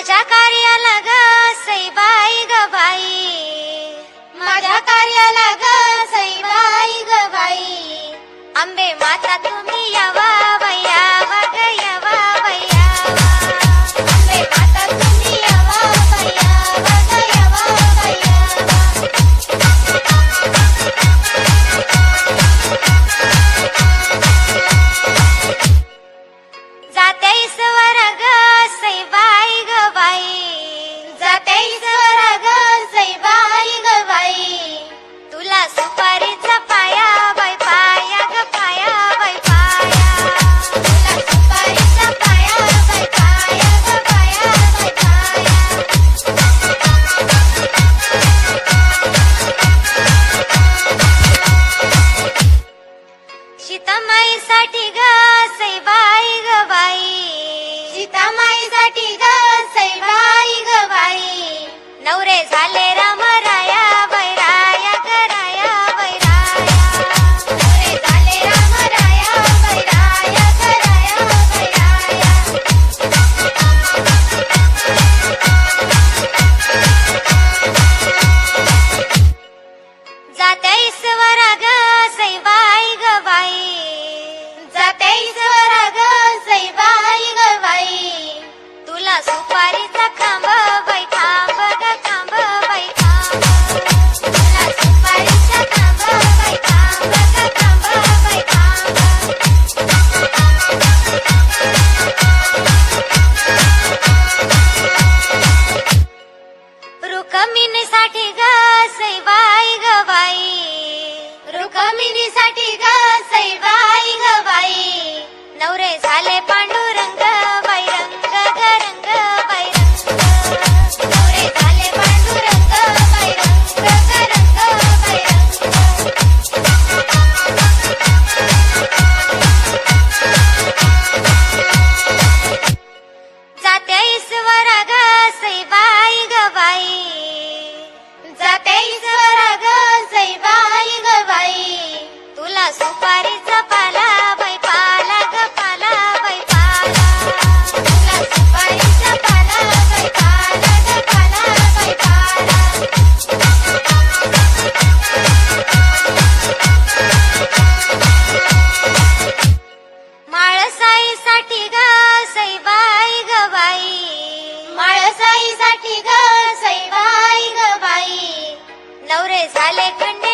माझ्या कार्याला ग सईबाई ग बाई, माझ्या कार्याला ग सईबाई ग बाई, अंबे माता तुम्ही यावा वया वग यावा वया, अंबे माता तुम्ही यावा वया वग यावा वया। जाते ईश्वर ग सईबाई ग बाई, जाते ईश्वर ग सईबाई ग बाई, तुला सुपारीचा पाया बाई पाया ग पाया बाई पाया, तुला सुपारीचा पाया बाई पाया ग पाया बाई पाया। सीतामाईसाठी ग सईबाई ग बाई, सीतामाईसाठी ग सईबाई ग बाई, नवरे झाले रामराया बैराया कराया बैराया, नवरे झाले रामराया बैराया कराया बैराया। जाते ईश्वर ग सईबाई ग बाई, जाते ईश्वर ग सईबाई ग बाई, तुला सुपारीचा खांब बाई खांब ग खांब बाई खांब, तुला सुपारीचा खांब बाई खांब ग खांब बाई खांब। रुक्मिणीसाठी ग सईबाई ग बाई, रुक्मिणीसाठी ग सईबाई ग बाई, नवरे झाले पांडुरंग बाई रंग ग रंग बाई रंग, नवरे झाले पांडुरंग बाई रंग ग रंग बाई रंग। जाते ईश्वर ग सईबाई ग बाई, जाते ईश्वर ग सईबाई ग बाई, तुला सुपारीचा पाला बाई पाला ग पाला बाई पाला, तुला सुपारीचा पाला बाई पाला ग पाला बाई पाला। माळसाईसाठी ग सईबाई ग बाई, माळसाईसाठी ग सईबाई ग बाई, नवरे झाले खंडे